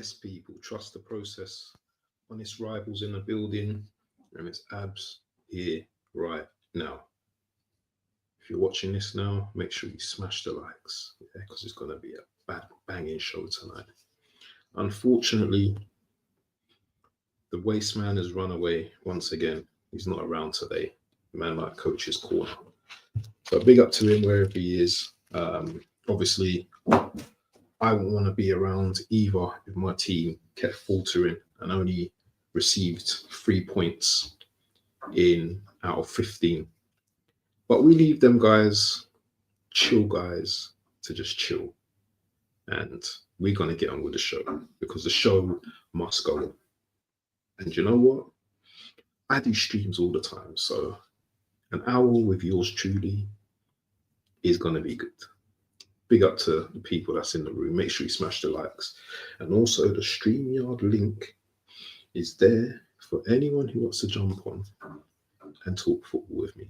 Yes, people, trust the process. Honest rivals in the building, and it's abs here right now. If you're watching this now, make sure you smash the likes, yeah, because it's going to be a banging show tonight. Unfortunately, the waste man has run away once again. He's not around today. The man like Coach's Corner. So big up to him wherever he is. Obviously, I wouldn't want to be around either if my team kept faltering and only received 3 points in out of 15. But we leave them guys, chill guys, to just chill. And we're going to get on with the show because the show must go on. And you know what? I do streams all the time. So an hour with yours truly is going to be good. Big up to the people that's in the room. Make sure you smash the likes. And also the StreamYard link is there for anyone who wants to jump on and talk football with me.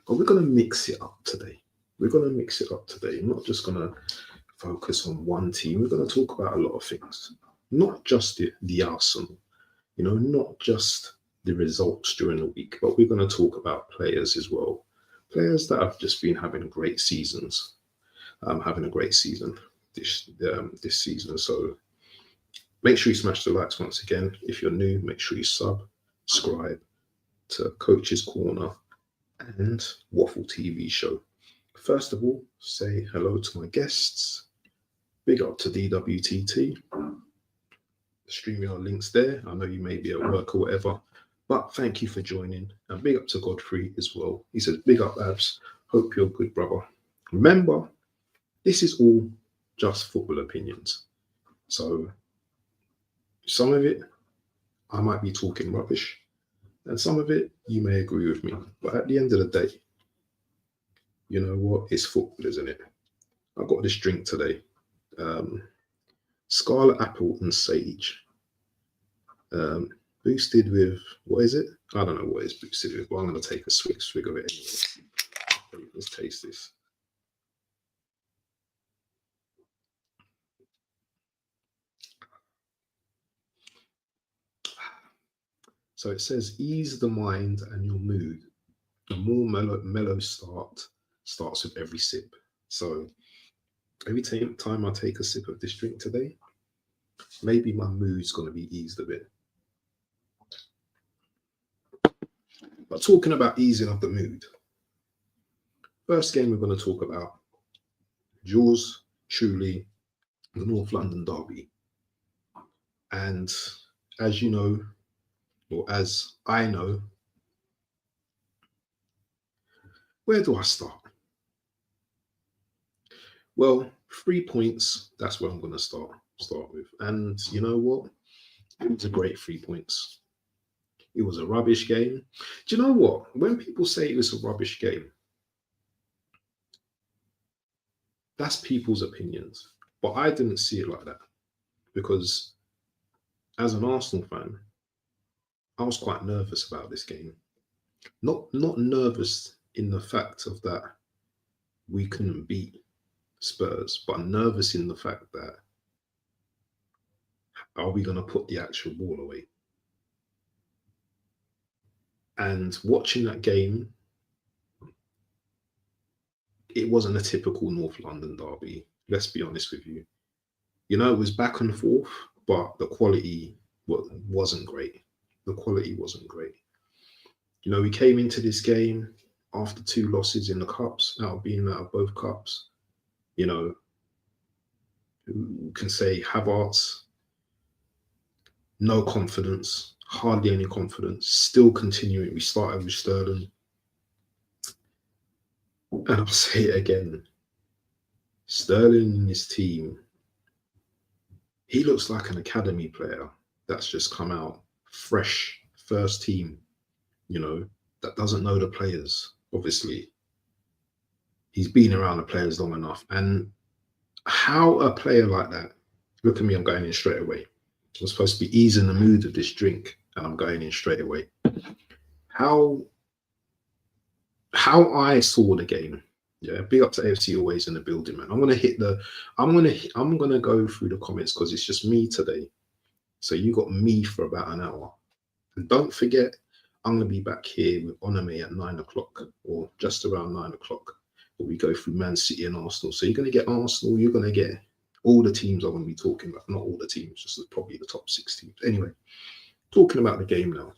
But we're going to mix it up today. We're going to mix it up today. I'm not just going to focus on one team. We're going to talk about a lot of things. Not just the Arsenal, not just the results during the week, but we're going to talk about players as well. Players that have just been having great seasons. Having a great season this season. So make sure you smash the likes once again. If you're new, make sure you subscribe to Coach's Corner and Waffle TV show. First of all, say hello to my guests. Big up to DWTT. The StreamYard link's there. I know you may be at work or whatever, but thank you for joining. And big up to Godfrey as well. He says, big up, Abs. Hope you're good, brother. Remember, this is all just football opinions. So some of it, I might be talking rubbish, and some of it, you may agree with me. But at the end of the day, you know what? It's football, isn't it? I got this drink today. Scarlet Apple and Sage. Boosted with, what is it? I don't know what it's boosted with, but I'm going to take a swig of it anyway. Let's taste this. So it says, ease the mind and your mood. A more mellow starts with every sip. So every time I take a sip of this drink today, maybe my mood's going to be eased a bit. But talking about easing of the mood, first game we're going to talk about, yours truly, the North London derby. And as you know, or as I know, where do I start? Well, 3 points, that's where I'm going to start with. And you know what? It was a great 3 points. It was a rubbish game. Do you know what? When people say it was a rubbish game, that's people's opinions. But I didn't see it like that. Because as an Arsenal fan, I was quite nervous about this game. Not nervous in the fact of that we couldn't beat Spurs, but nervous in the fact that are we going to put the actual ball away? And watching that game, it wasn't a typical North London derby. Let's be honest with you. It was back and forth, but the quality wasn't great. The quality wasn't great. We came into this game after 2 losses in the cups, being out of both cups. Who can say Havertz, no confidence, hardly any confidence, still continuing. We started with Sterling. And I'll say it again. Sterling in his team, he looks like an academy player that's just come out fresh, first team, that doesn't know the players, obviously. He's been around the players long enough. And how a player like that, look at me, I'm going in straight away. I'm supposed to be easing the mood of this drink, and I'm going in straight away. How I saw the game Yeah, big up to AFC always in the building, man. I'm gonna go through the comments because it's just me today. So you got me for about an hour. And don't forget, I'm gonna be back here with Oname at 9 o'clock or just around 9 o'clock. Where we go through Man City and Arsenal. So you're gonna get Arsenal, you're gonna get all the teams I'm gonna be talking about. Not all the teams, just probably the top 6 teams. Anyway, talking about the game now.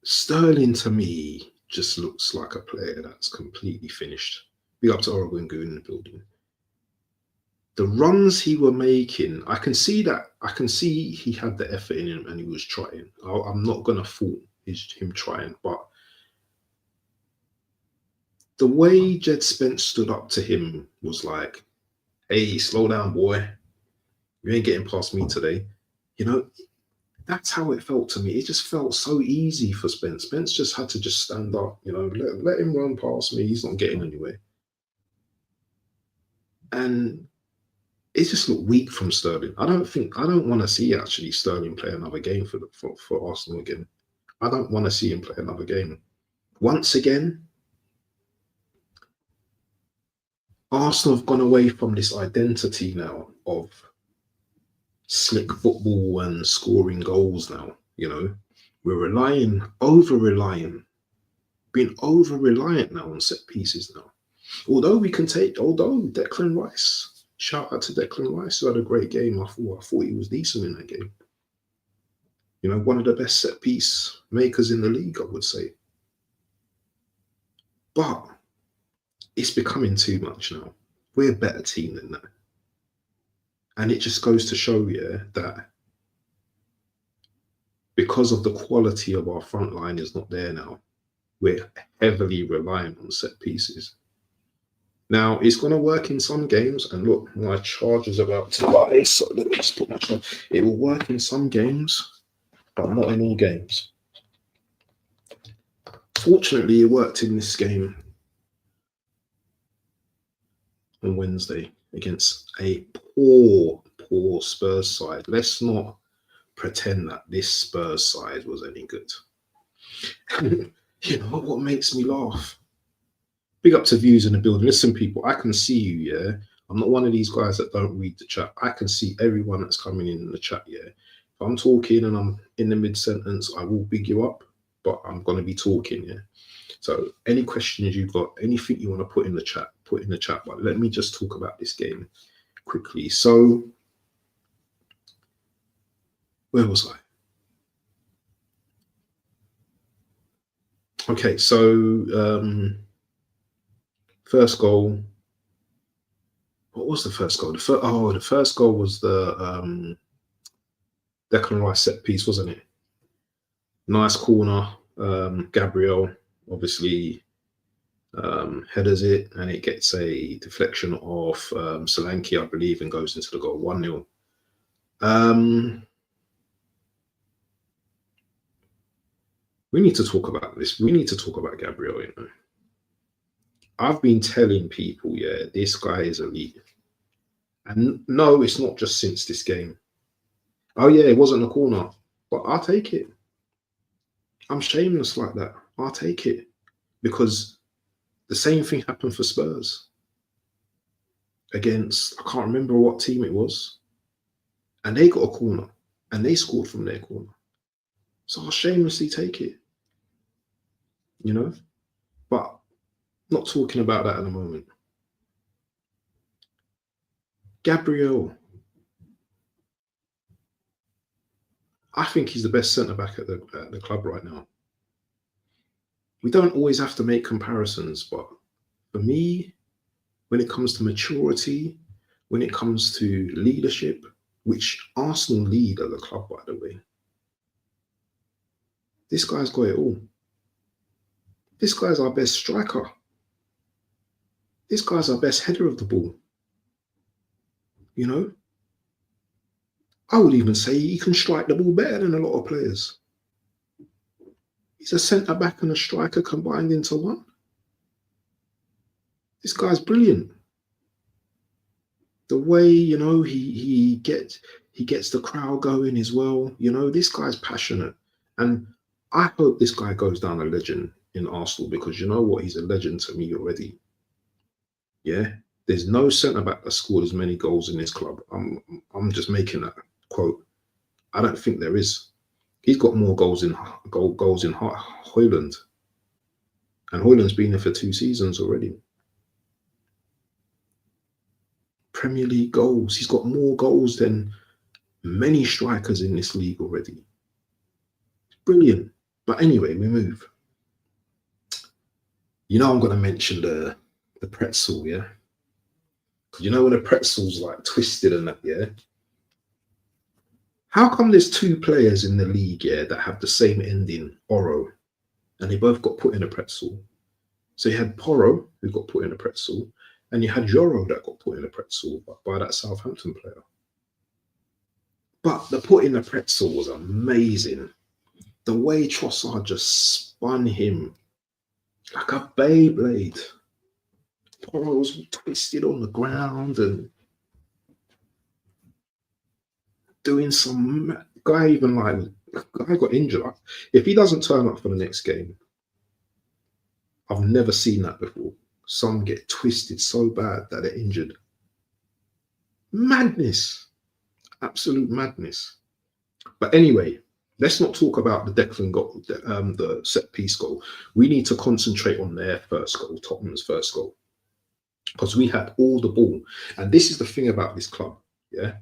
Sterling to me just looks like a player that's completely finished. Big up to Oregon Goon in the building. The runs he were making, I can see he had the effort in him and he was trying. I'm not gonna fault him trying, but the way Jed Spence stood up to him was like, "Hey, slow down, boy. You ain't getting past me today." You know, that's how it felt to me. It just felt so easy for Spence. Spence just had to just stand up, let him run past me. He's not getting anywhere. And it just looked weak from Sterling. I don't want to see actually Sterling play another game for Arsenal again. I don't want to see him play another game. Once again, Arsenal have gone away from this identity now of slick football and scoring goals now. We're being over reliant now on set pieces now. Although Declan Rice, shout out to Declan Rice, who had a great game. I thought he was decent in that game. One of the best set piece makers in the league, I would say. But it's becoming too much now. We're a better team than that. And it just goes to show you that because of the quality of our front line is not there now, we're heavily reliant on set pieces. Now, it's going to work in some games. And look, my charge is about to die. So let me just put my charge. It will work in some games, but not in all games. Fortunately, it worked in this game on Wednesday against a poor Spurs side. Let's not pretend that this Spurs side was any good. You know what makes me laugh? Big up to views in the building. Listen, people, I can see you, yeah? I'm not one of these guys that don't read the chat. I can see everyone that's coming in the chat, yeah? If I'm talking and I'm in the mid-sentence, I will big you up, but I'm going to be talking, yeah? So any questions you've got, anything you want to put in the chat, put in the chat. But let me just talk about this game quickly. So, where was I? Okay, so first goal. What was the first goal? The first goal was the Declan Rice set piece, wasn't it? Nice corner. Gabriel obviously headers it, and it gets a deflection off Solanke, I believe, and goes into the goal. 1-0. We need to talk about this. We need to talk about Gabriel, I've been telling people, yeah, this guy is elite. And no, it's not just since this game. Oh, yeah, it wasn't a corner, but I'll take it. I'm shameless like that. I'll take it. Because the same thing happened for Spurs against, I can't remember what team it was. And they got a corner. And they scored from their corner. So I'll shamelessly take it. But not talking about that in a moment. Gabriel. I think he's the best centre-back at the club right now. We don't always have to make comparisons, but for me, when it comes to maturity, when it comes to leadership, which Arsenal lead at the club, by the way, this guy's got it all. This guy's our best striker. This guy's our best header of the ball. I would even say he can strike the ball better than a lot of players. He's a centre-back and a striker combined into one. This guy's brilliant. The way, he gets the crowd going as well. This guy's passionate. And I hope this guy goes down a legend in Arsenal because you know what? He's a legend to me already. Yeah. There's no centre back that scored as many goals in this club. I'm just making that quote. I don't think there is. He's got more goals in Hoyland, and Hoyland's been there for 2 seasons already. Premier League goals. He's got more goals than many strikers in this league already. Brilliant. But anyway, we move. You know I'm going to mention the pretzel, yeah? You know when the pretzel's like twisted and that, yeah? How come there's 2 players in the league, yeah, that have the same ending, Oro, and they both got put in a pretzel? So you had Porro, who got put in a pretzel, and you had Joro that got put in a pretzel by that Southampton player. But the put in a pretzel was amazing. The way Trossard just spun him like a Beyblade. Porro was twisted on the ground and doing some guy got injured. If he doesn't turn up for the next game, I've never seen that before. Some get twisted so bad that they're injured. Madness. Absolute madness. But anyway, let's not talk about the Declan goal, the set piece goal. We need to concentrate on their first goal, Tottenham's first goal. Because we had all the ball. And this is the thing about this club, yeah?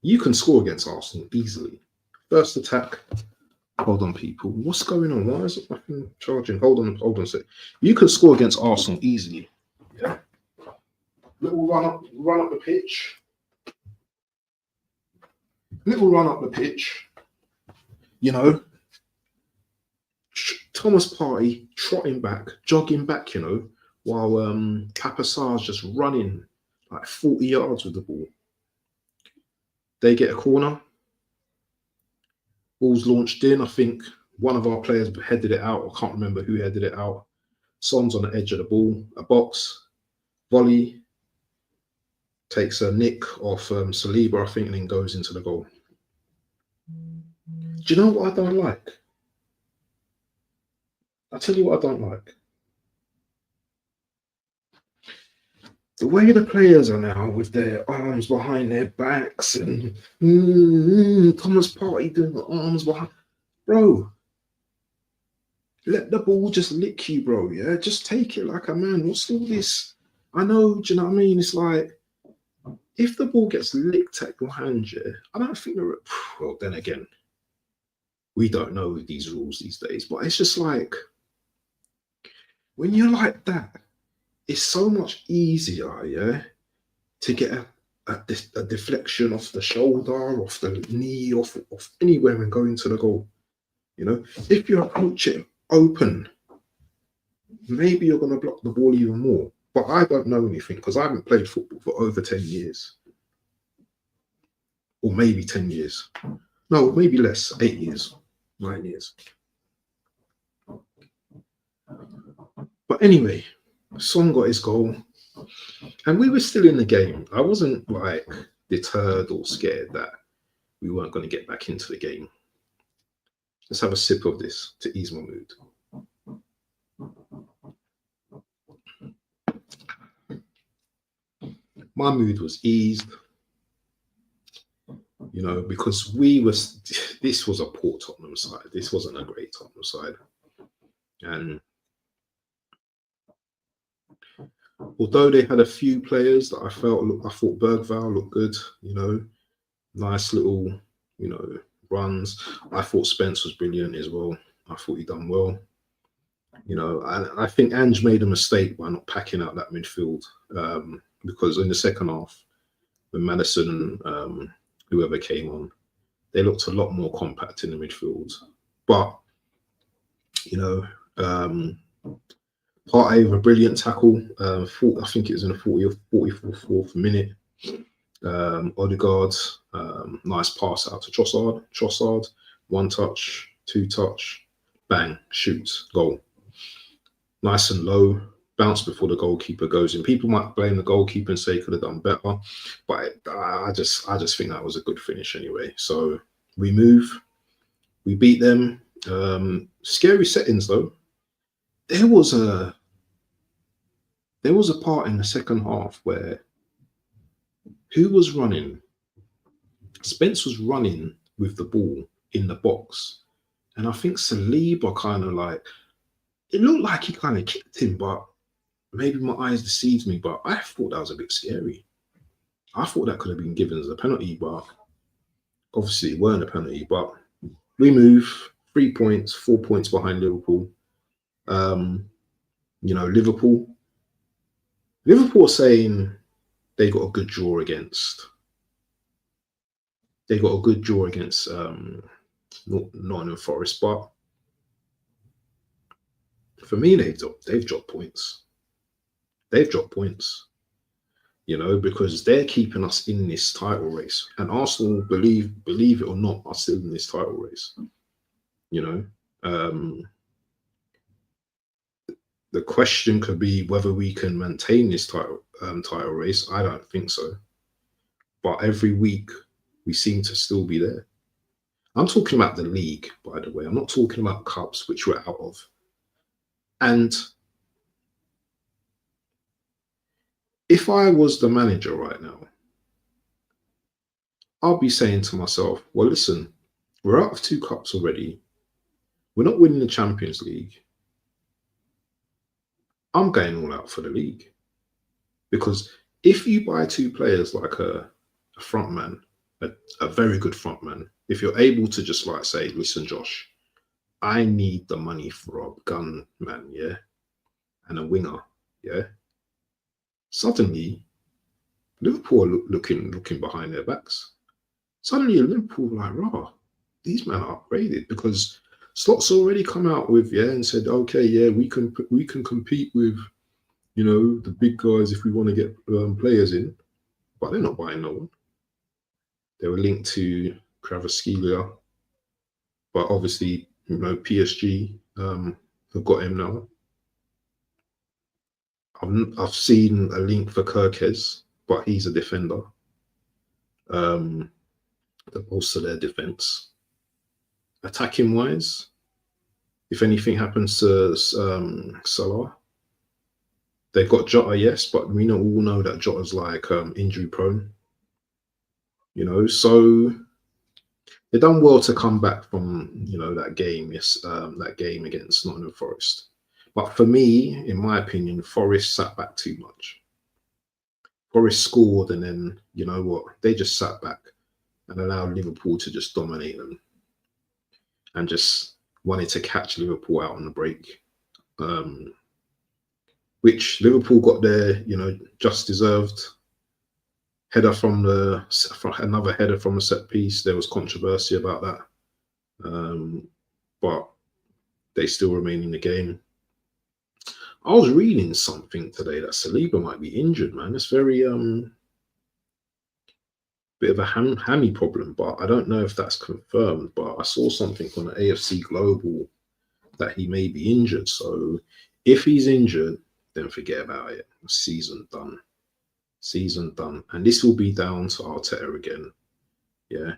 You can score against Arsenal easily. First attack. Hold on, people. What's going on? Why is it fucking charging? Hold on a sec. You can score against Arsenal easily. Yeah. Little run up the pitch. You know. Thomas Partey trotting back, jogging back, you know, while Papasar's just running like 40 yards with the ball. They get a corner. Ball's launched in. I think one of our players headed it out. I can't remember who headed it out. Son's on the edge of the ball. A box. Volley. Takes a nick off Saliba, I think, and then goes into the goal. Do you know what I don't like? I'll tell you what I don't like. The way the players are now with their arms behind their backs and Thomas Partey doing the arms behind. Bro, let the ball just lick you, bro, yeah? Just take it like a man. What's all this? I know, do you know what I mean? It's like, if the ball gets licked at your hand, yeah, I don't think they're... Well, then again, we don't know these rules these days, but it's just like, when you're like that, it's so much easier, yeah, to get a deflection off the shoulder, off the knee, off anywhere and go into the goal. You know, if you approach it open, maybe you're going to block the ball even more. But I don't know anything because I haven't played football for over 10 years. Or maybe 10 years. No, maybe less, 8 years, 9 years. But anyway, Son got his goal. And we were still in the game. I wasn't like deterred or scared that we weren't going to get back into the game. Let's have a sip of this to ease my mood. My mood was eased, you know, because this was a poor Tottenham side. This wasn't a great Tottenham side. And although they had a few players that I thought Bergvall looked good, you know, nice little, you know, runs. I thought Spence was brilliant as well. I thought he done well. You know, I think Ange made a mistake by not packing out that midfield because in the second half, when Maddison and whoever came on, they looked a lot more compact in the midfield. But, you know, Partey with a brilliant tackle. I think it was in the 44th minute. Odegaard, nice pass out to Trossard. Trossard, 1 touch, 2 touch, bang, shoots, goal. Nice and low, bounce before the goalkeeper goes in. People might blame the goalkeeper and say he could have done better, but I just think that was a good finish anyway. So we move, we beat them. Scary settings though. There was a part in the second half where who was running? Spence was running with the ball in the box, and I think Saliba kind of like it looked like he kind of kicked him, but maybe my eyes deceived me. But I thought that was a bit scary. I thought that could have been given as a penalty, but obviously it weren't a penalty. But we move 3 points, 4 points behind Liverpool. Liverpool are saying they got a good draw against. They got a good draw against Nottingham Forest, but for me, they've dropped points. They've dropped points, because they're keeping us in this title race, and Arsenal, believe it or not, are still in this title race. The question could be whether we can maintain this title race. I don't think so, but every week we seem to still be there. I'm talking about the league, by the way. I'm not talking about cups, which we're out of. And if I was the manager right now, I'll be saying to myself, well, listen, we're out of 2 cups already. We're not winning the Champions League. I'm going all out for the league. Because if you buy 2 players like a front man, a very good front man, if you're able to just like say, listen, Josh, I need the money for a gun man, yeah, and a winger, yeah. Suddenly, Liverpool are looking behind their backs. Suddenly, Liverpool like, rah, these men are upgraded because Slot's already come out with and said, okay, yeah, we can compete with, the big guys if we want to get players in, but they're not buying no one. They were linked to Kvaratskhelia, but obviously, PSG have got him now. I've seen a link for Kirkes, but he's a defender. Also their defense. Attacking wise, if anything happens to Salah, they've got Jota, yes, but we all know that Jota's like injury prone. So they've done well to come back from that game, that game against Nottingham Forest. But for me, in my opinion, Forest sat back too much. Forest scored, and then you know what? They just sat back and allowed Liverpool to just dominate them, and just wanted to catch Liverpool out on the break, which Liverpool got their just deserved header from another header from a set piece. There was controversy about that, but they still remain in the game. I was reading something today that Saliba might be injured, man. It's very bit of a hammy problem, but I don't know if that's confirmed. But I saw something on the AFC Global that he may be injured. So if he's injured, then forget about it. Season done. Season done. And this will be down to Arteta again. Yeah.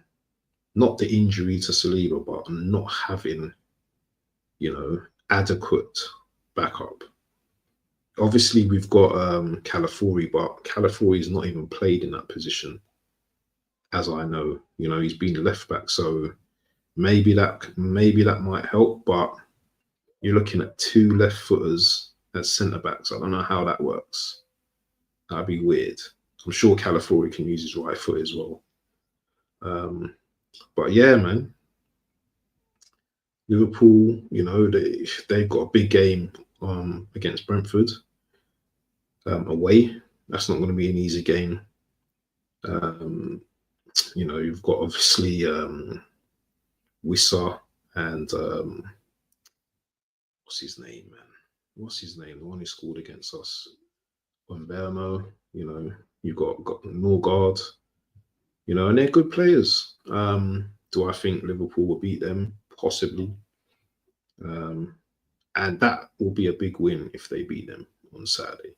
Not the injury to Saliba, but not having, adequate backup. Obviously, we've got Calafiori, but Calafiori's not even played in that position, as I know. He's been left back, so maybe that might help. But you're looking at 2 left footers as centre backs. I don't know how that works. That'd be weird. I'm sure Calafiori can use his right foot as well. But yeah, man, Liverpool, they've got a big game against Brentford away. That's not going to be an easy game. You've got obviously Wissa and what's his name, man? What's his name? The one who scored against us, Umbermo. You've got Norgard. And they're good players. Do I think Liverpool will beat them? Possibly. And that will be a big win if they beat them on Saturday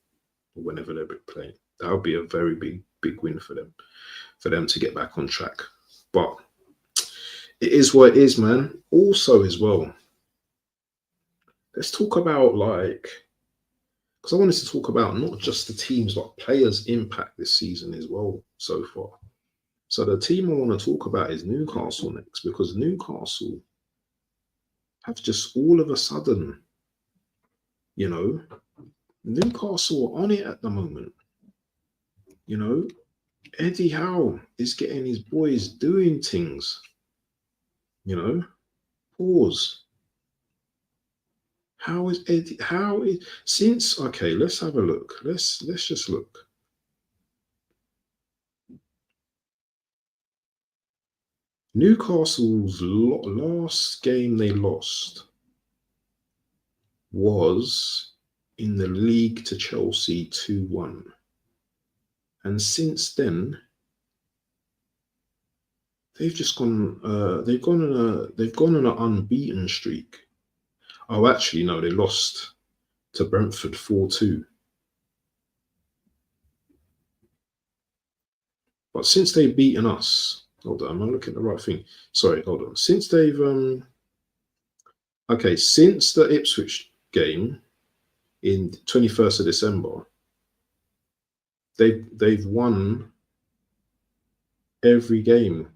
or whenever they're playing. That would be a very big win for them to get back on track. But it is what it is, man. Also, as well, let's talk about like, because I wanted to talk about not just the teams, but players' impact this season as well so far. So the team I want to talk about is Newcastle next, because Newcastle have just all of a sudden, you know, Newcastle are on it at the moment. You know, Eddie Howe is getting his boys doing things. You know, pause. How is Eddie? How is since? Okay, let's have a look. Let's just look. Newcastle's last game they lost was in the league to Chelsea 2-1. And since then, they've just gone. They've gone on an unbeaten streak. Oh, actually, no, they lost to Brentford 4-2. But since they've beaten us, hold on, I'm looking at the right thing. Sorry, hold on. Since they've okay, since the Ipswich game in 21st of December, they've won every game.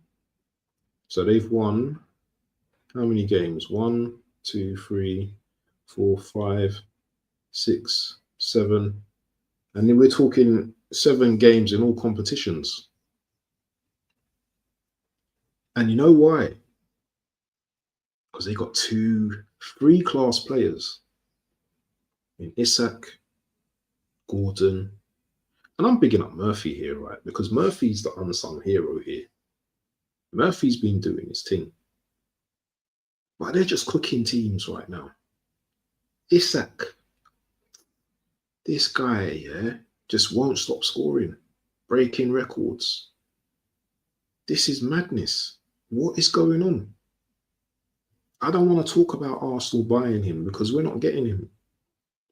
So they've won how many games? 1, 2, 3, 4, 5, 6, 7. And then we're talking 7 games in all competitions. And you know why? Because they got 2 free-class players in Isak, Gordon, and I'm bigging up Murphy here, right? Because Murphy's the unsung hero here. Murphy's been doing his thing. But they're just cooking teams right now. Isak, this guy, yeah, just won't stop scoring, breaking records. This is madness. What is going on? I don't want to talk about Arsenal buying him because we're not getting him.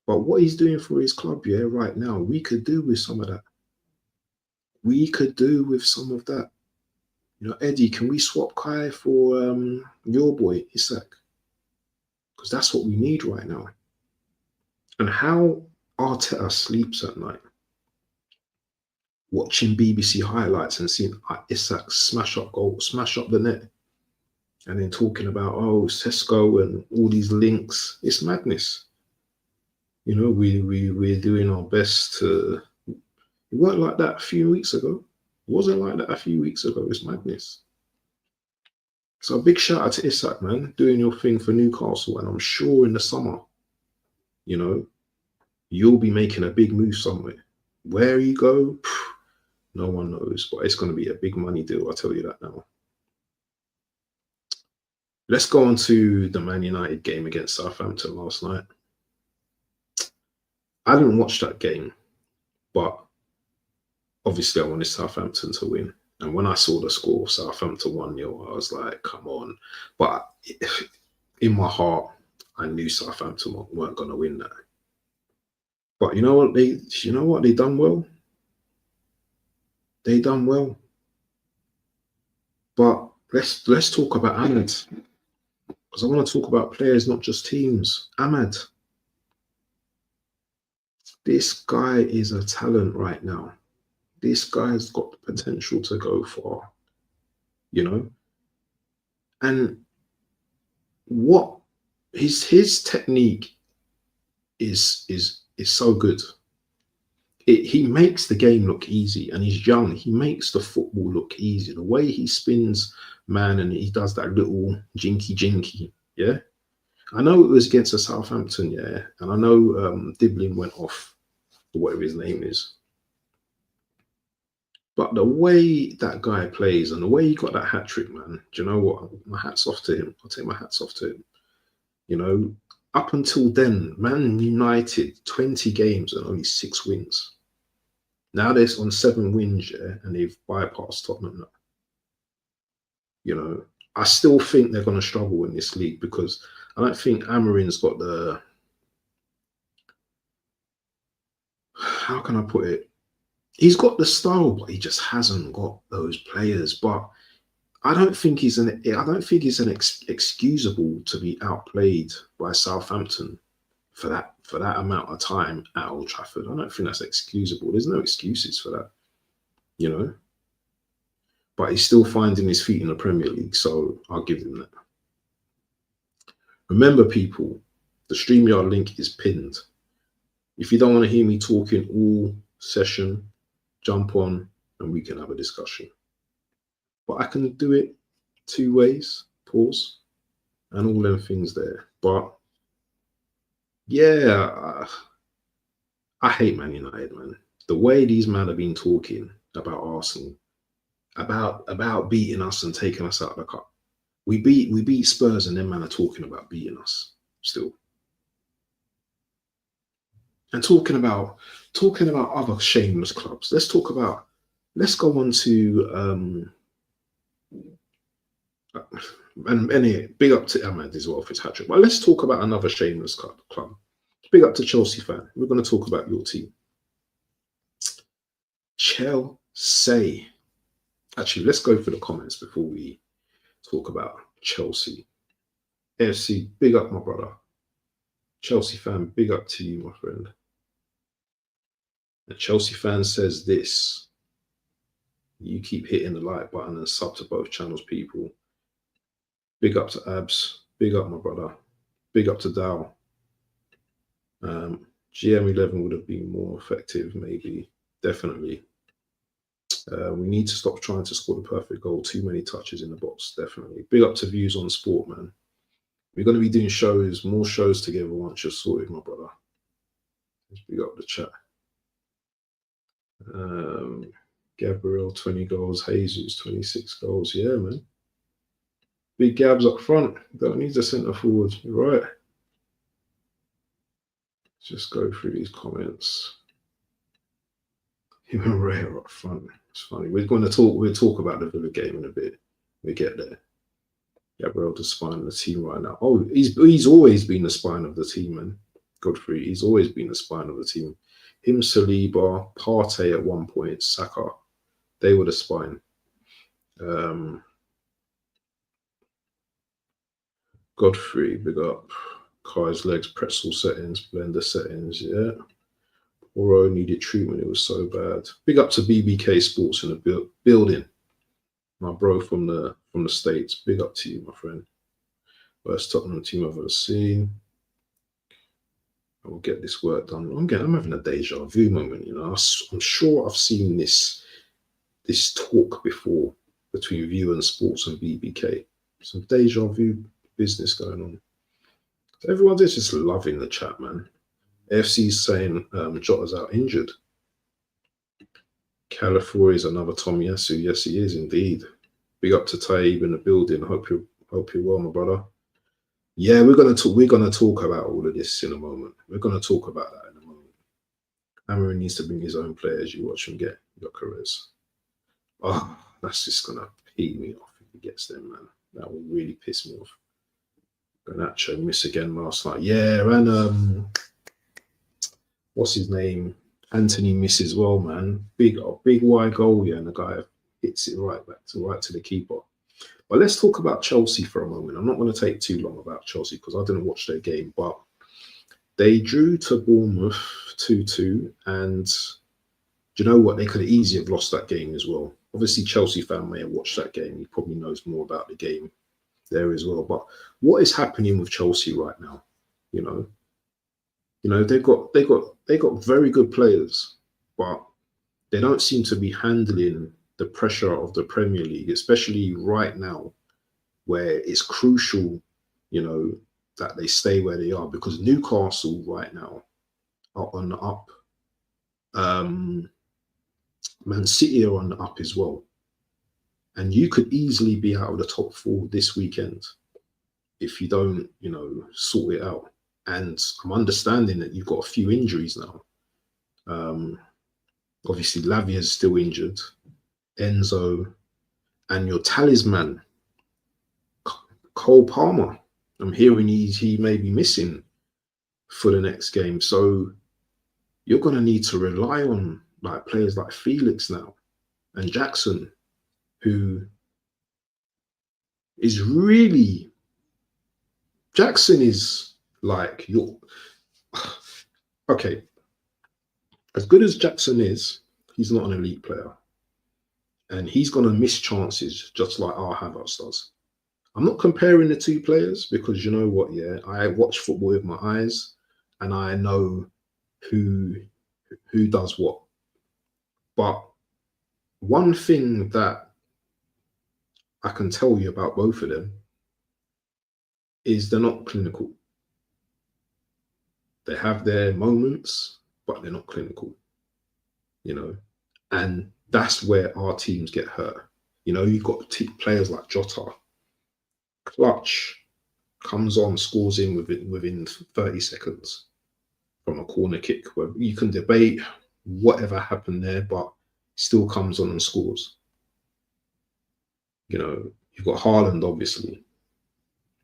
But what he's doing for his club, yeah, right now, we could do with some of that. We could do with some of that. You know, Eddie, can we swap Kai for your boy, Isak? Because that's what we need right now. And how Arteta sleeps at night, watching BBC highlights and seeing Isak smash up goal, smash up the net, and then talking about, oh, Sesko and all these links. It's madness. You know, we're doing our best to. It weren't like that a few weeks ago. It wasn't like that a few weeks ago. It's madness. So a big shout out to Isak, man, doing your thing for Newcastle. And I'm sure in the summer, you know, you'll be making a big move somewhere. Where you go, no one knows. But it's going to be a big money deal, I'll tell you that now. Let's go on to the Man United game against Southampton last night. I didn't watch that game, but obviously I wanted Southampton to win. And when I saw the score, Southampton 1-0, I was like, come on. But in my heart, I knew Southampton weren't going to win that. But you know what they done well? They done well. But let's talk about Ahmed. Because I want to talk about players, not just teams. Ahmed. This guy is a talent right now. This guy's got the potential to go far, you know. And what his technique is so good. He makes the game look easy, and he's young. He makes the football look easy. The way he spins, man, and he does that little jinky, yeah. I know it was against a Southampton, yeah, and I know Diblin went off, or whatever his name is. But the way that guy plays and the way he got that hat trick, man, do you know what? My hat's off to him. I'll take my hats off to him. You know, up until then, Man United, 20 games and only 6 wins. Now they're on 7 wins, yeah, and they've bypassed Tottenham now. You know, I still think they're going to struggle in this league because I don't think Amorim's got the, how can I put it? He's got the style, but he just hasn't got those players. But I don't think he's excusable to be outplayed by Southampton for that amount of time at Old Trafford. I don't think that's excusable. There's no excuses for that, you know. But he's still finding his feet in the Premier League, so I'll give him that. Remember, people, the StreamYard link is pinned. If you don't want to hear me talking all session, jump on and we can have a discussion. But I can do it 2 ways, pause, and all them things there. But yeah, I hate Man United, man. The way these men have been talking about Arsenal, about beating us and taking us out of the cup. We beat Spurs, and them man are talking about beating us still. And talking about other shameless clubs. Let's go on to and big up to Ahmad as well for his hat-trick. But let's talk about another shameless club. Big up to Chelsea fan. We're going to talk about your team. Chelsea. Actually, let's go for the comments before we talk about Chelsea. AFC, big up, my brother. Chelsea fan, big up to you, my friend. The Chelsea fan says this. You keep hitting the like button and sub to both channels, people. Big up to Abs. Big up, my brother. Big up to Dow. GM11 would have been more effective, maybe. Definitely. We need to stop trying to score the perfect goal. Too many touches in the box, definitely. Big up to Views on Sport, man. We're going to be doing more shows together once you're sorted, my brother. Let's big up the chat. Gabriel, 20 goals. Jesus, 26 goals. Yeah, man. Big Gabs up front. Don't need the centre forward. You're right. Just go through these comments. Him and Ray are up front. It's funny. We'll talk about the Villa game in a bit. We get there. Gabriel, the spine of the team right now. Oh, he's always been the spine of the team, man. Godfrey, he's always been the spine of the team. Him, Saliba, Partey at one point, Saka, they were the spine. Godfrey, big up. Kai's legs, pretzel settings, blender settings, yeah. Oro needed treatment, it was so bad. Big up to BBK Sports in the building. My bro from the States, big up to you, my friend. Worst Tottenham team I've ever seen. I will get this work done. I'm having a deja vu moment, you know. I'm sure I've seen this talk before between View and Sports and BBK. Some deja vu business going on. So everyone's just loving the chat, man. AFC's saying Jota's out injured. California is another Tomiyasu. Yes, he is indeed. Big up to Taib in the building. Hope you're well, my brother. Yeah, we're gonna talk about all of this in a moment. We're gonna talk about that in a moment. Amarin needs to bring his own players. You watch him get your careers. Oh, that's just gonna pee me off if he gets them, man. That will really piss me off. Garnacho miss again last night. Yeah, and what's his name? Anthony miss as well, man. Big wide goal, yeah, and the guy hits it right to the keeper. But let's talk about Chelsea for a moment. I'm not going to take too long about Chelsea because I didn't watch their game, but they drew to Bournemouth 2-2, and do you know what? They could have easily have lost that game as well. Obviously, Chelsea fan may have watched that game. He probably knows more about the game there as well. But what is happening with Chelsea right now? You know, they've got very good players, but they don't seem to be handling the pressure of the Premier League, especially right now, where it's crucial, you know, that they stay where they are, because Newcastle right now are on the up. Man City are on the up as well. And you could easily be out of the top 4 this weekend if you don't, you know, sort it out. And I'm understanding that you've got a few injuries now. Obviously, Lavia's still injured. Enzo, and your talisman, Cole Palmer. I'm hearing he may be missing for the next game. So you're going to need to rely on like players like Felix now and Jackson, who is really... Jackson is like Okay, as good as Jackson is, he's not an elite player. And he's going to miss chances just like our Havertz does. I'm not comparing the two players because you know what, yeah, I watch football with my eyes and I know who does what. But one thing that I can tell you about both of them is they're not clinical. They have their moments, but they're not clinical, you know. And that's where our teams get hurt. You know, you've got players like Jota, clutch, comes on, scores in within 30 seconds from a corner kick. Where you can debate whatever happened there, but still comes on and scores. You know, you've got Haaland, obviously,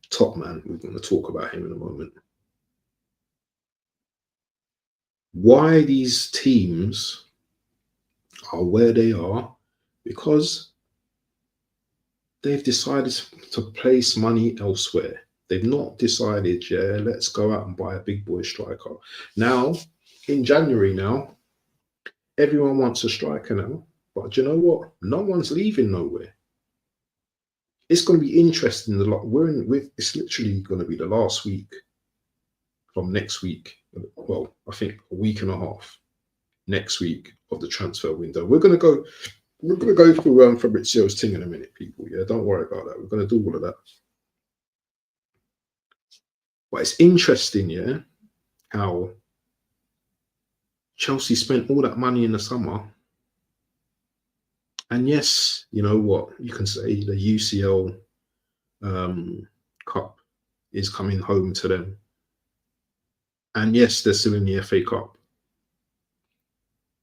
top man. We're going to talk about him in a moment. Why these teams are where they are? Because they've decided to place money elsewhere. They've not decided, yeah, let's go out and buy a big boy striker. Now, in January now, everyone wants a striker now. But do you know what? No one's leaving nowhere. It's going to be interesting. It's literally going to be the last week from next week. Well, I think a week and a half next week of the transfer window. We're going to go through Fabrizio's thing in a minute, people. Yeah, don't worry about that. We're going to do all of that. But it's interesting, yeah, how Chelsea spent all that money in the summer. And yes, you know what? You can say the UCL Cup is coming home to them. And yes, they're still in the FA Cup.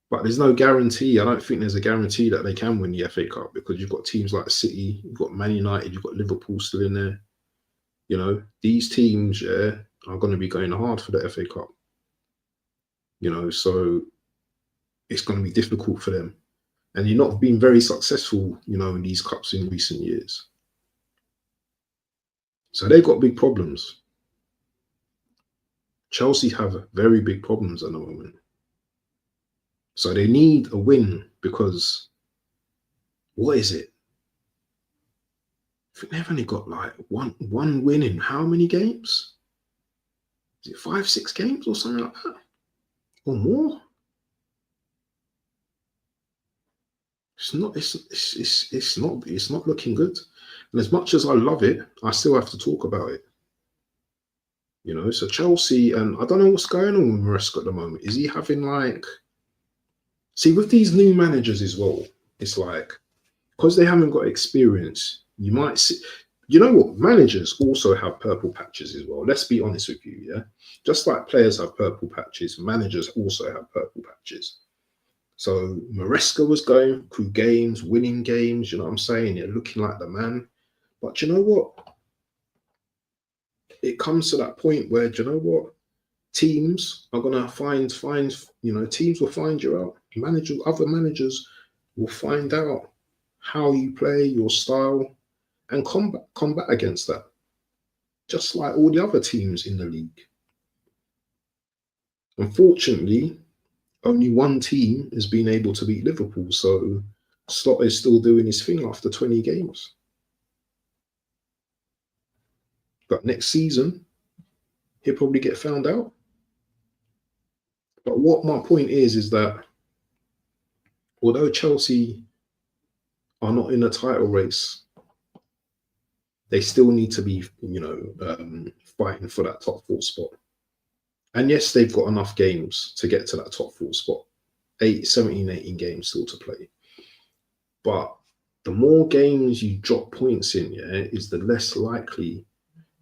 But there's no guarantee. I don't think there's a guarantee that they can win the FA Cup because you've got teams like City, you've got Man United, you've got Liverpool still in there. You know, these teams, yeah, are going to be going hard for the FA Cup. You know, so it's going to be difficult for them. And you're not been very successful, you know, in these cups in recent years. So they've got big problems. Chelsea have very big problems at the moment. So they need a win because what is it? I think they've only got like one win in how many games? Is it 5, 6 games or something like that? Or more? It's not looking good. And as much as I love it, I still have to talk about it. You know, so Chelsea, and I don't know what's going on with Maresca at the moment. Is he having like, see, with these new managers as well, it's like, because they haven't got experience, you might see, you know what, managers also have purple patches as well. Let's be honest with you, yeah? Just like players have purple patches, managers also have purple patches. So Maresca was going through games, winning games, you know what I'm saying? You're looking like the man. But you know what? It comes to that point where, do you know what? Teams are gonna find, you know, teams will find you out. Other managers will find out how you play, your style, and combat against that. Just like all the other teams in the league. Unfortunately, only one team has been able to beat Liverpool, so Slot is still doing his thing after 20 games. But next season, he'll probably get found out. But what my point is that although Chelsea are not in a title race, they still need to be, you know, fighting for that top 4 spot. And yes, they've got enough games to get to that top 4 spot. 17, 18 games still to play. But the more games you drop points in, yeah, is the less likely,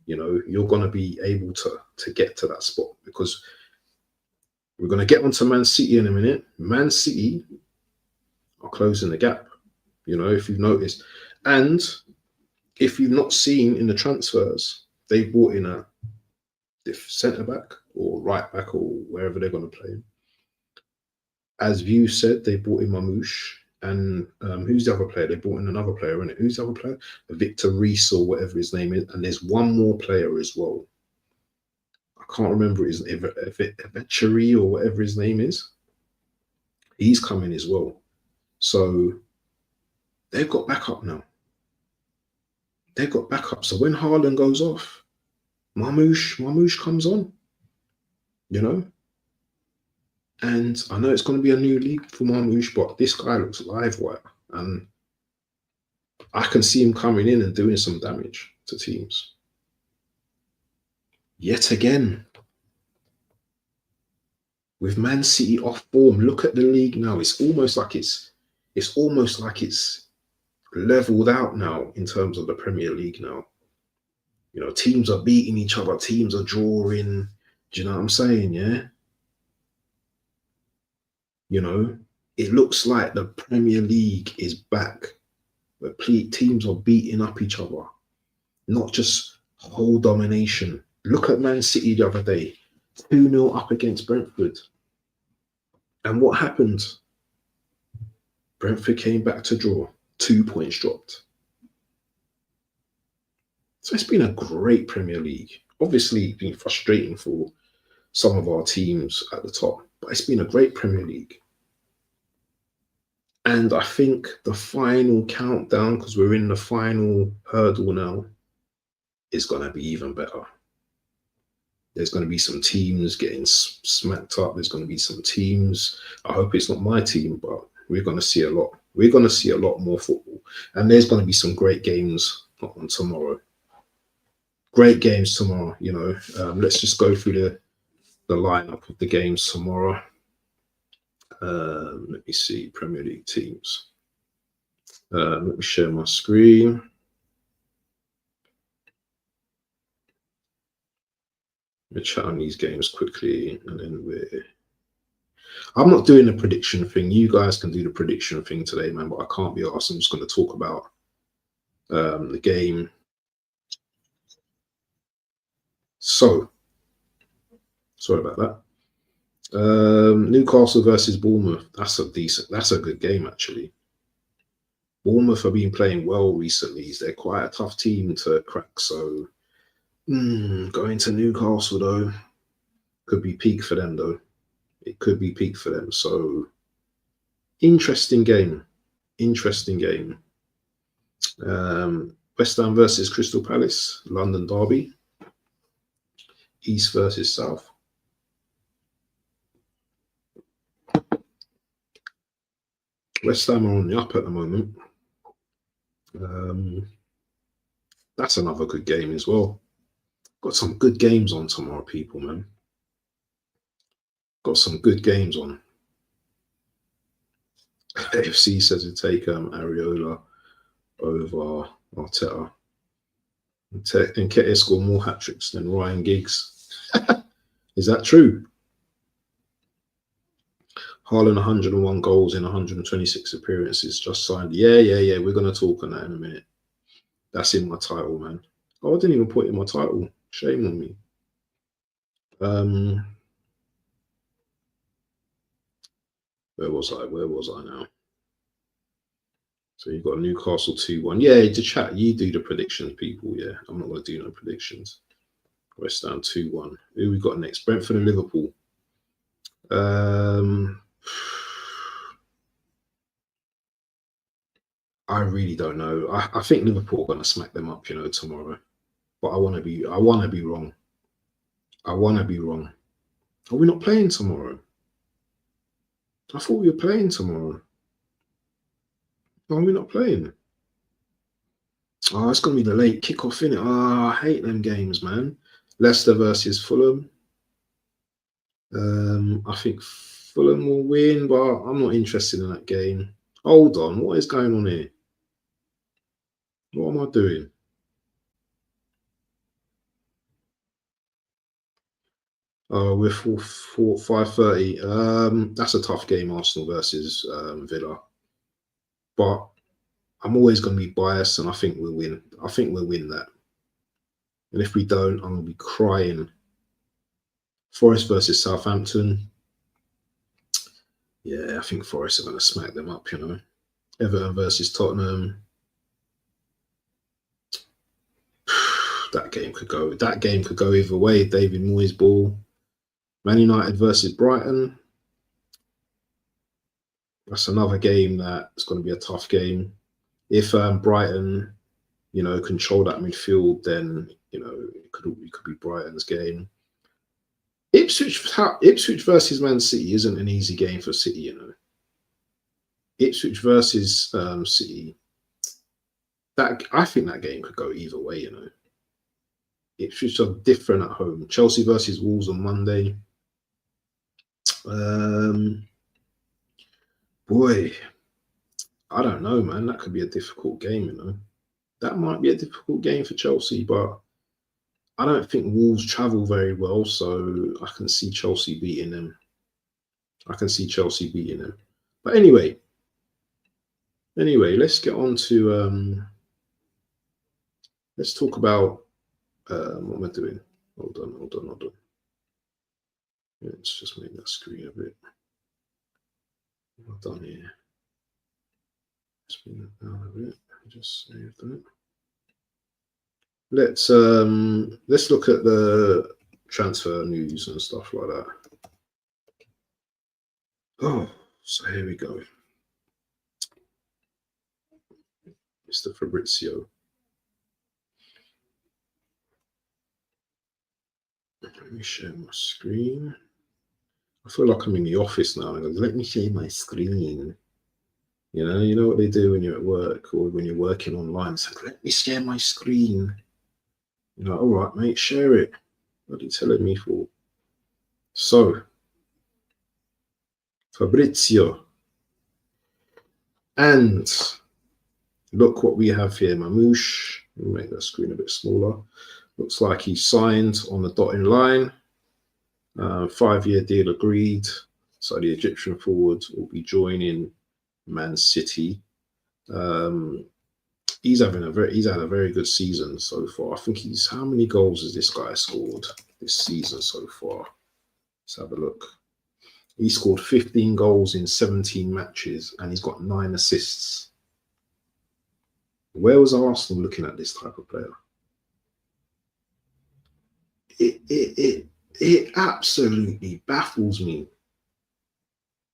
you know, you're going to be able to get to that spot, because we're going to get onto Man City in a minute. Man City are closing the gap, you know, if you've noticed. And if you've not seen in the transfers, they brought in a centre back or right back or wherever they're going to play. As View said, they brought in Mamouche. And who's the other player? They brought in another player, isn't it? Who's the other player? Victor Rees or whatever his name is. And there's one more player as well. I can't remember his Evetchery or whatever his name is. He's coming as well. So they've got backup now. They've got backup. So when Haaland goes off, Marmoush comes on, you know? And I know it's going to be a new league for Marmoush, but this guy looks live wire. And I can see him coming in and doing some damage to teams. Yet again, with Man City off form, look at the league now. It's almost like it's leveled out now in terms of the Premier League now. You know, teams are beating each other, teams are drawing. Do you know what I'm saying? Yeah. You know, it looks like the Premier League is back, where teams are beating up each other, not just whole domination. Look at Man City the other day, 2-0 up against Brentford. And what happened? Brentford came back to draw, 2 points dropped. So it's been a great Premier League. Obviously, it's been frustrating for some of our teams at the top, but it's been a great Premier League. And I think the final countdown, because we're in the final hurdle now, is going to be even better. There's going to be some teams getting smacked up. There's going to be some teams. I hope it's not my team, but we're going to see a lot. We're going to see a lot more football. And there's going to be some great games on tomorrow. Great games tomorrow, you know. Let's just go through the lineup of the games tomorrow. Let me see, Premier League teams. Let me share my screen. We'll chat on these games quickly, and then I'm not doing the prediction thing. You guys can do the prediction thing today, man, but I can't be asked. I'm just going to talk about the game. So, sorry about that. Newcastle versus Bournemouth. That's a good game, actually. Bournemouth have been playing well recently. They're quite a tough team to crack. So, going to Newcastle, though, could be peak for them, though. It could be peak for them. So, interesting game. Interesting game. West Ham versus Crystal Palace, London derby. East versus South. West Ham are on the up at the moment. That's another good game as well. Got some good games on tomorrow, people, man. Got some good games on. AFC says to take Areola over Arteta. And Nketiah scored more hat-tricks than Ryan Giggs. Is that true? Haaland 101 goals in 126 appearances, just signed. Yeah. We're going to talk on that in a minute. That's in my title, man. Oh, I didn't even put it in my title. Shame on me. Where was I now? So you've got Newcastle 2-1. Yeah, the chat, you do the predictions, people. Yeah, I'm not going to do no predictions. West Ham 2-1. Who we got next? Brentford and Liverpool. I really don't know. I think Liverpool are going to smack them up, tomorrow. But I want to be wrong. I want to be wrong. Are we not playing tomorrow? I thought we were playing tomorrow. Are we not playing? Oh, it's going to be the late kickoff, innit? Oh, I hate them games, man. Leicester versus Fulham. I think Fulham will win, but I'm not interested in that game. Hold on, what is going on here? What am I doing? Oh, we're 5:30. That's a tough game, Arsenal versus Villa. But I'm always going to be biased, and I think we'll win. I think we'll win that. And if we don't, I'm going to be crying. Forest versus Southampton. Yeah, I think Forest are going to smack them up, Everton versus Tottenham. That game could go. That game could go either way. David Moyes ball. Man United versus Brighton. That's another game that's going to be a tough game. If Brighton, control that midfield, then it could be Brighton's game. Ipswich versus Man City isn't an easy game for City. Ipswich versus City. I think that game could go either way. Ipswich are different at home. Chelsea versus Wolves on Monday. Boy, I don't know, man. That could be a difficult game, That might be a difficult game for Chelsea, but I don't think Wolves travel very well, so I can see Chelsea beating them. But anyway, let's get on to let's talk about what am I doing? Hold on. Let's just make that screen a bit. What I've done here. Let's bring that down a bit. Just save that. Let's look at the transfer news and stuff like that. Oh, so here we go. Mr. Fabrizio. Let me share my screen. I feel like I'm in the office now. Let me share my screen. You know what they do when you're at work or when you're working online. It's like, let me share my screen. All right, mate, share it. What are you telling me for? So, Fabrizio. And look what we have here, Mamouche. We'll make that screen a bit smaller. Looks like he signed on the dotted line. 5-year deal agreed. So the Egyptian forward will be joining Man City. He's had a very good season so far. I think how many goals has this guy scored this season so far? Let's have a look. He scored 15 goals in 17 matches and he's got 9 assists. Where was Arsenal looking at this type of player? It absolutely baffles me.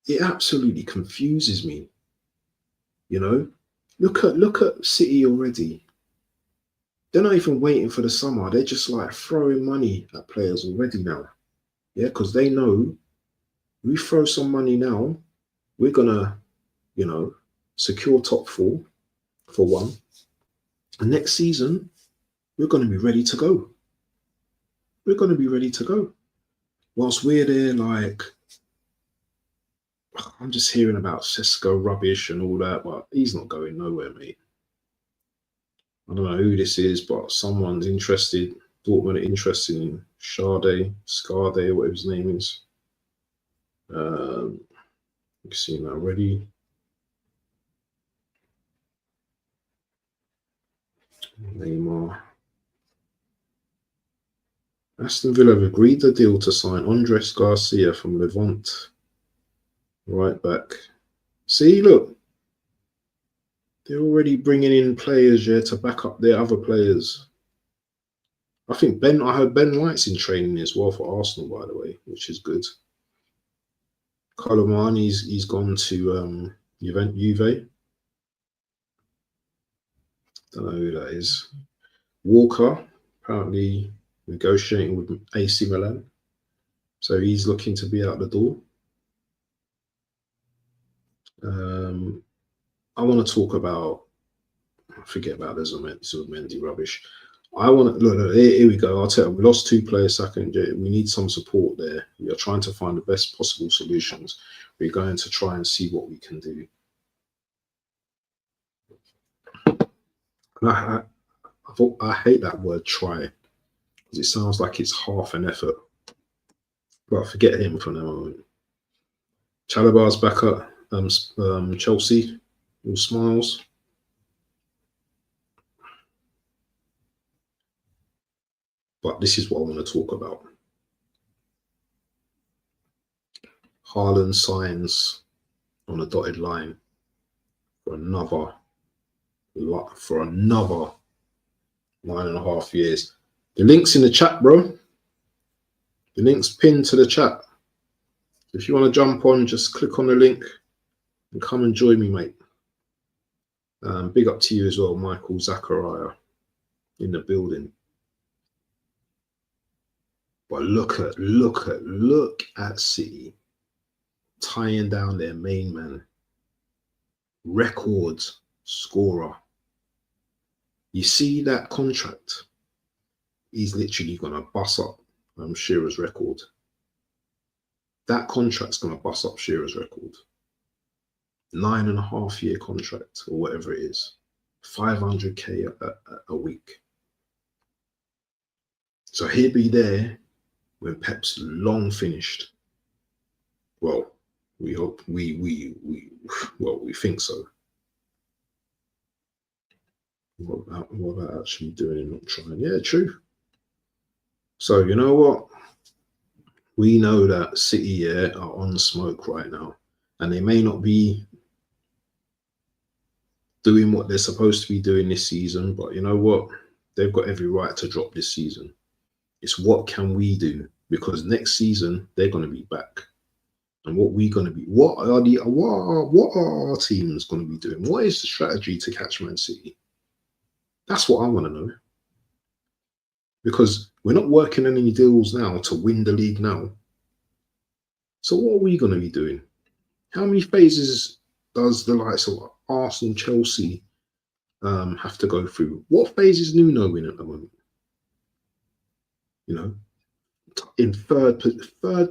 It absolutely confuses me. Look at City already. They're not even waiting for the summer. They're just like throwing money at players already now. Yeah, because they know we throw some money now, we're gonna, secure top 4 for one. And next season, we're gonna be ready to go. Whilst we're there, like, I'm just hearing about Sesko rubbish and all that, but he's not going nowhere, mate. I don't know who this is, but someone's interested. Dortmund are interested in Skade, whatever his name is. You've seen that already. Neymar. Aston Villa have agreed the deal to sign Andres Garcia from Levante. Right back. See, look. They're already bringing in players here to back up their other players. I heard Ben White's in training as well for Arsenal, by the way, which is good. Koloman, he's gone to Juve. Don't know who that is. Walker, apparently negotiating with AC Milan. So he's looking to be out the door. I want to talk about, forget about this Mendy rubbish. I want to look, here we go. I'll tell you, we lost 2 players second. We need some support there. We are trying to find the best possible solutions. We're going to try and see what we can do. I hate that word try because it sounds like it's half an effort. But forget him for the moment. Chalabar's back at Chelsea. All smiles. But this is what I want to talk about. Haaland signs on a dotted line for another 9.5 years. The link's in the chat, bro. The link's pinned to the chat. If you want to jump on, just click on the link and come and join me, mate. Big up to you as well, Michael Zachariah, in the building. But look at City tying down their main man, record scorer. You see that contract? He's literally gonna bust up Shearer's record. That contract's gonna bust up Shearer's record. 9.5-year contract or whatever it is, 500k a week. So he'll be there when Pep's long finished. Well, we hope we think so. What about actually doing and not trying? Yeah, true. So you know what? We know that City are on smoke right now, and they may not be doing what they're supposed to be doing this season, but you know what? They've got every right to drop this season. It's what can we do? Because next season they're going to be back, and what we're going to be, what are our teams going to be doing? What is the strategy to catch Man City? That's what I want to know. Because we're not working on any deals now to win the league now. So what are we going to be doing? How many phases does the likes of Arsenal, Chelsea have to go through? What phase is Nuno in at the moment? You know, in third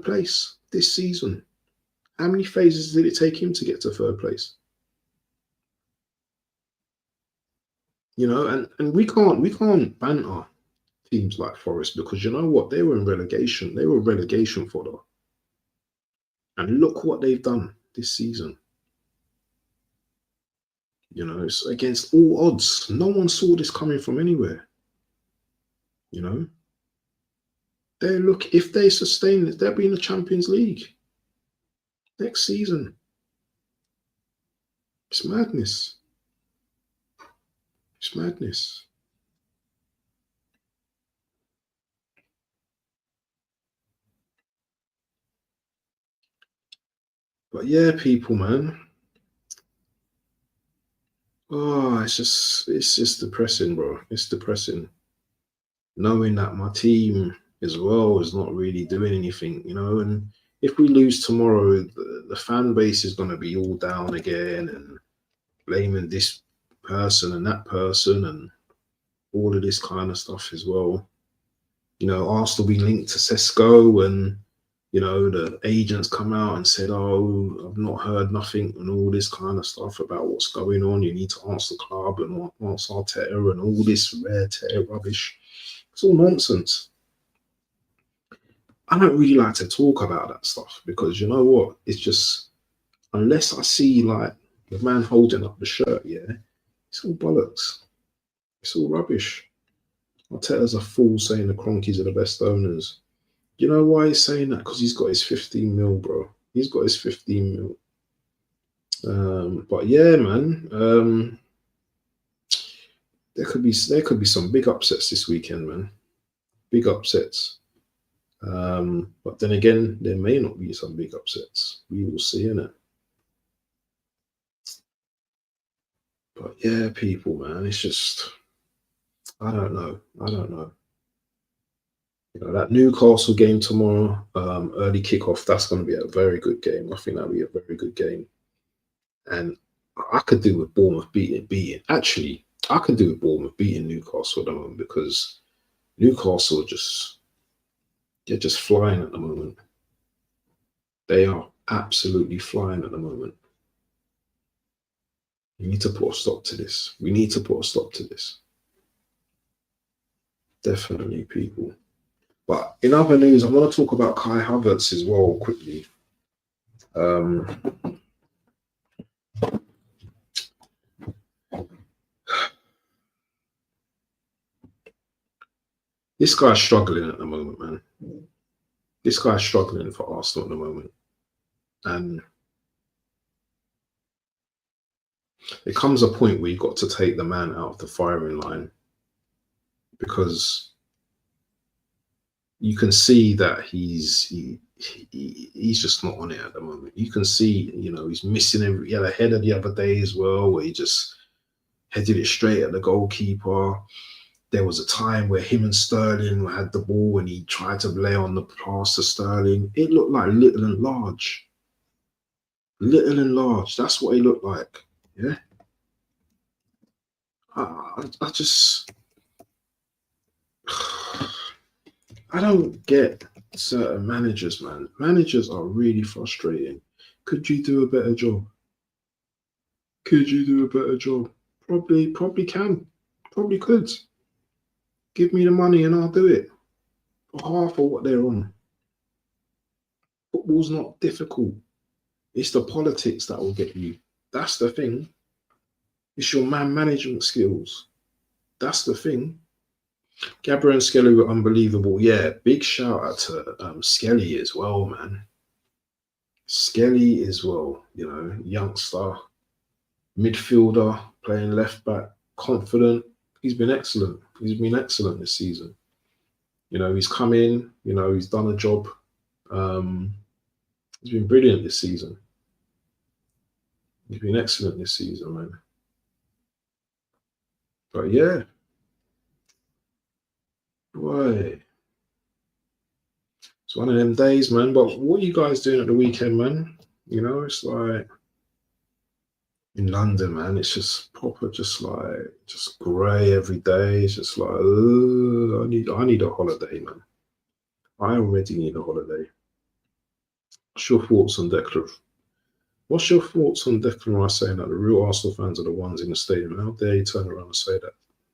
place this season. How many phases did it take him to get to third place? You know, and we can't banter teams like Forest, because you know what? They were in relegation. They were relegation fodder. And look what they've done this season. You know, it's against all odds. No one saw this coming from anywhere. You know, if they sustain it, they'll be in the Champions League next season. It's madness. It's madness. But yeah, people, man. Oh, it's just depressing, bro. It's depressing. Knowing that my team as well is not really doing anything, you know, and if we lose tomorrow, the fan base is going to be all down again and blaming this person and that person and all of this kind of stuff as well. You know, Arsenal be linked to Sesko, and you know, the agents come out and said, oh, I've not heard nothing and all this kind of stuff about what's going on. You need to ask the club and ask Arteta and all this rare tear rubbish. It's all nonsense. I don't really like to talk about that stuff because you know what? It's just, unless I see like the man holding up the shirt, yeah, it's all bollocks. It's all rubbish. Arteta's a fool saying the Cronkies are the best owners. You know why he's saying that? Because he's got his 15 mil, bro. He's got his 15 mil. But yeah, man. There could be some big upsets this weekend, man. Big upsets. But then again, there may not be some big upsets. We will see, innit? But yeah, people, man, it's just, I don't know. You know, that Newcastle game tomorrow, early kickoff, that's going to be a very good game. I think that'll be a very good game. And I could do with Bournemouth beating. Actually, I could do with Bournemouth beating Newcastle at the moment because Newcastle they're just flying at the moment. They are absolutely flying at the moment. We need to put a stop to this. We need to put a stop to this. Definitely, people. But in other news, I want to talk about Kai Havertz as well quickly. This guy's struggling at the moment, man. This guy's struggling for Arsenal at the moment. And there comes a point where you've got to take the man out of the firing line because you can see that he's just not on it at the moment. You can see, he's missing every. He had a header the other day as well, where he just headed it straight at the goalkeeper. There was a time where him and Sterling had the ball and he tried to lay on the pass to Sterling. It looked like little and large. Little and large. That's what he looked like. Yeah. I just I don't get certain managers, man. Managers are really frustrating. Could you do a better job? Could you do a better job? Probably can. Probably could. Give me the money and I'll do it. For half of what they're on. Football's not difficult. It's the politics that will get you. That's the thing. It's your man management skills. That's the thing. Gabriel and Skelly were unbelievable. Yeah, big shout out to Skelly as well, man. Skelly as well, youngster, midfielder, playing left back, confident. He's been excellent. He's been excellent this season. He's come in, he's done a job. He's been brilliant this season. He's been excellent this season, man. But yeah, boy, it's one of them days, man. But what are you guys doing at the weekend, man? It's like in London, man. It's just proper, just grey every day. It's just like, I need a holiday, man. I already need a holiday. What's your thoughts on Declan? What's your thoughts on Declan Rice saying that the real Arsenal fans are the ones in the stadium? How dare you turn around and say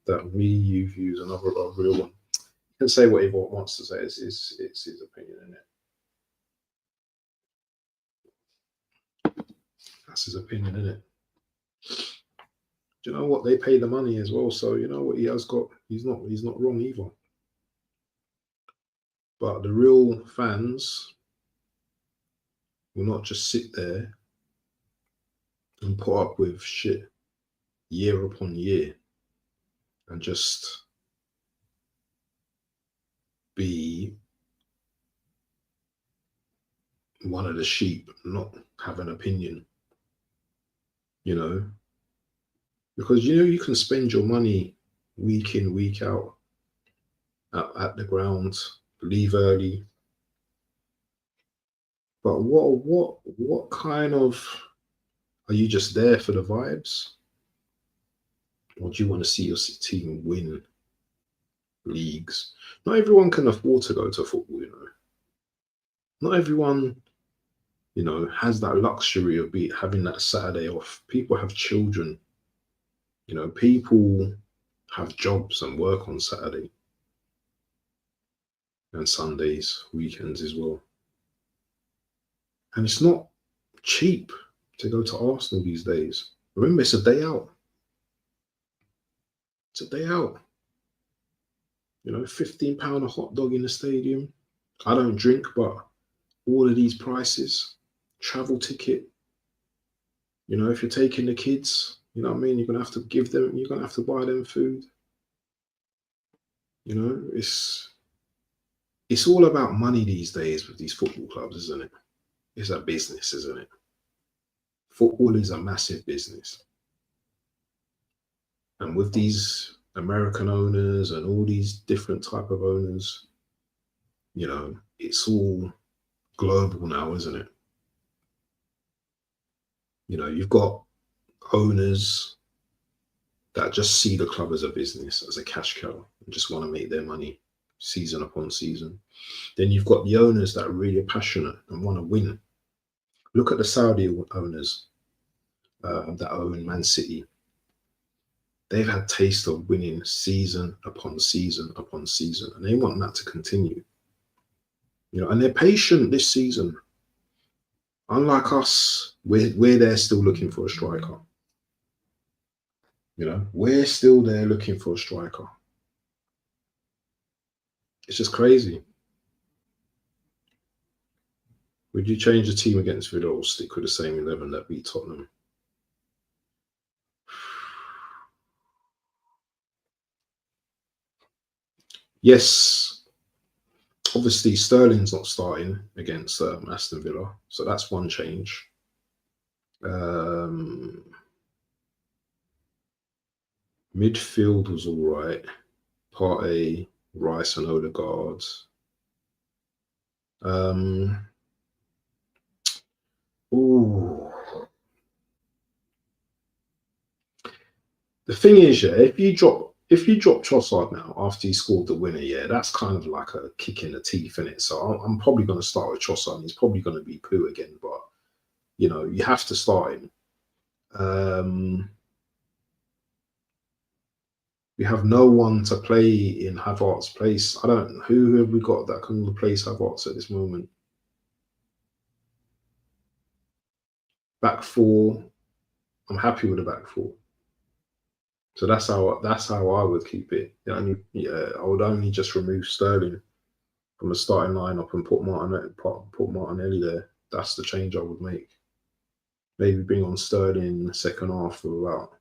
that me, you views another real one? He can say what he wants to say. It's his opinion, isn't it? That's his opinion, isn't it? Do you know what? They pay the money as well, so you know what he has got. He's not wrong either. But the real fans will not just sit there and put up with shit year upon year and just be one of the sheep, not have an opinion, because you can spend your money week in, week out at the ground, leave early. But what kind of, are you just there for the vibes? Or do you want to see your team win leagues? Not everyone can afford to go to football, Not everyone, has that luxury of having that Saturday off. People have children. People have jobs and work on Saturday and Sundays, weekends as well. And it's not cheap to go to Arsenal these days. Remember, it's a day out. It's a day out. £15 a hot dog in the stadium. I don't drink, but all of these prices, travel ticket, if you're taking the kids, you're going to have to give them, you're going to have to buy them food. It's all about money these days with these football clubs, isn't it? It's a business, isn't it? Football is a massive business. And with these American owners and all these different type of owners, it's all global now, isn't it? You've got owners that just see the club as a business, as a cash cow, and just want to make their money season upon season. Then you've got the owners that are really passionate and want to win. Look at the Saudi owners that own Man City. They've had taste of winning season upon season upon season, and they want that to continue. And they're patient this season. Unlike us, we're there still looking for a striker. We're still there looking for a striker. It's just crazy. Would you change the team against Villa or stick with the same 11 that beat Tottenham? Yes, Obviously, Sterling's not starting against Aston Villa, so that's one change. Midfield was all right. Partey, Rice, and Odegaard. Ooh. The thing is, yeah, if you drop Trossard now after he scored the winner, yeah, that's kind of like a kick in the teeth, isn't it? So I'm probably going to start with Trossard. And he's probably going to be poo again, but you know, you have to start him. We have no one to play in Havertz's place. I don't know who have we got that can replace Havertz at this moment. Back four. I'm happy with the back four. So that's how I would keep it. I would only just remove Sterling from the starting lineup and put Martinelli there. That's the change I would make. Maybe bring on Sterling in the second half with about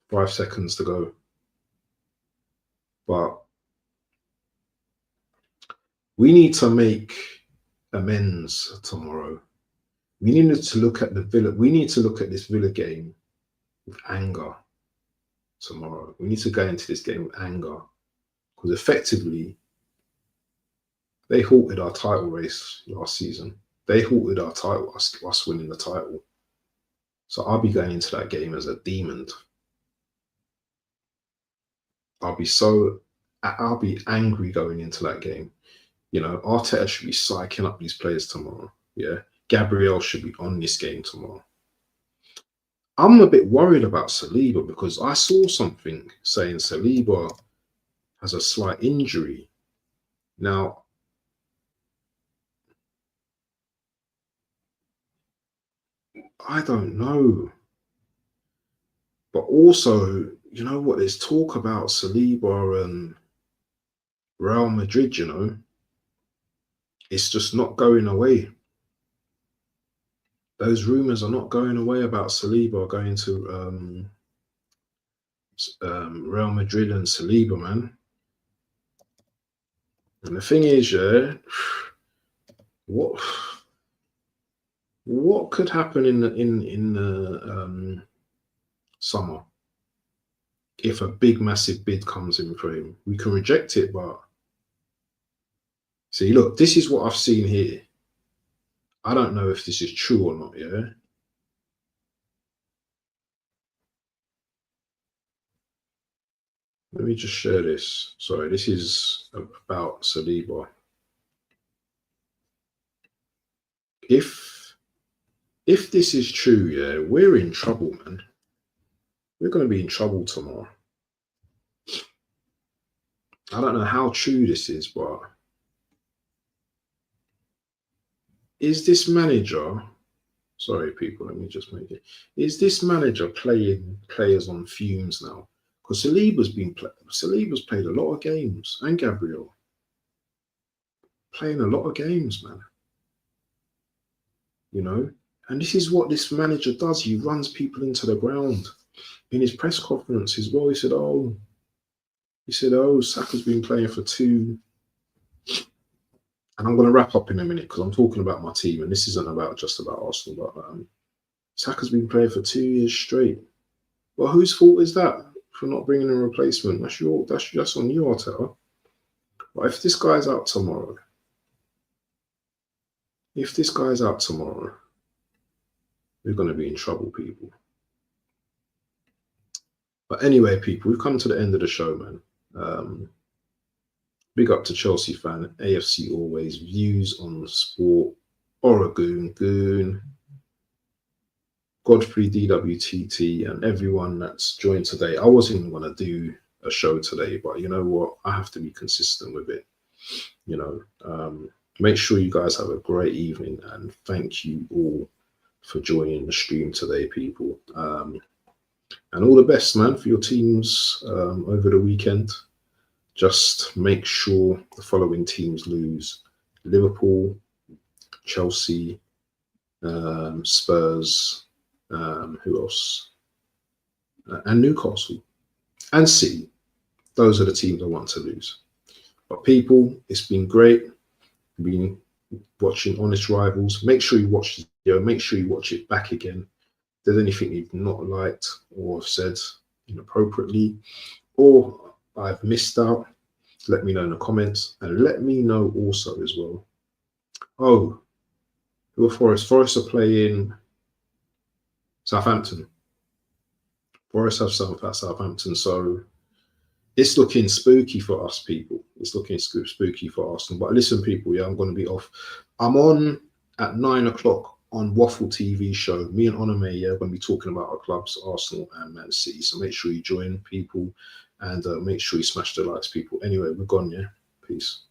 5 seconds to go. But we need to make amends tomorrow. We need to look at this Villa game with anger tomorrow. We need to go into this game with anger because effectively they halted our title race last season. They halted our title, us winning the title. So I'll be going into that game as a demon. I'll be angry going into that game. You know, Arteta should be psyching up these players tomorrow. Yeah. Gabriel should be on this game tomorrow. I'm a bit worried about Saliba because I saw something saying Saliba has a slight injury. Now, I don't know. But also, you know what? There's talk about Saliba and Real Madrid, you know. It's just not going away. Those rumours are not going away about Saliba going to Real Madrid and Saliba, man. And the thing is, yeah, what could happen in the summer if a big massive bid comes in for him? We can reject it, but see, look, this is what I've seen here. I don't know if this is true or not, yeah. Let me just share this. Sorry, this is about Saliba. If this is true, yeah, we're in trouble, man. We're going to be in trouble tomorrow. I don't know how true this is, but is this manager, sorry people, let me just make it, is this manager playing players on fumes now? Because Saliba's played a lot of games, and Gabriel playing a lot of games, man. You know, and this is what this manager does. He runs people into the ground. In his press conference as well, he said, Saka's been playing for 2. And I'm going to wrap up in a minute because I'm talking about my team, and this isn't just about Arsenal. But Saka's been playing for 2 years straight. Well, whose fault is that for not bringing in a replacement? That's just on you, Arteta. But if this guy's out tomorrow, we're going to be in trouble, people. But anyway, people, we've come to the end of the show, man. Big up to Chelsea fan, AFC always, views on sport, Oregon Goon, Godfrey DWTT, and everyone that's joined today. I wasn't even going to do a show today, but you know what? I have to be consistent with it. You know, make sure you guys have a great evening, and thank you all for joining the stream today, people. And all the best, man, for your teams over the weekend. Just make sure the following teams lose: Liverpool, Chelsea, Spurs, who else? And Newcastle and City. Those are the teams I want to lose. But people, it's been great. been watching Honest Rivals, make sure you watch the video, make sure you watch it back again. If there's anything you've not liked or said inappropriately, or I've missed out, let me know in the comments, and let me know also as well. Oh, who are Forest? Forest are playing Southampton. Forest have something at Southampton, so it's looking spooky for us, people. It's looking spooky for Arsenal. But listen, people, yeah, I'm going to be off. I'm on at 9 o'clock on Waffle TV show. Me and Onome, yeah, we're going to be talking about our clubs, Arsenal and Man City. So make sure you join, people, and make sure you smash the likes, people. Anyway, we're gone, yeah. Peace.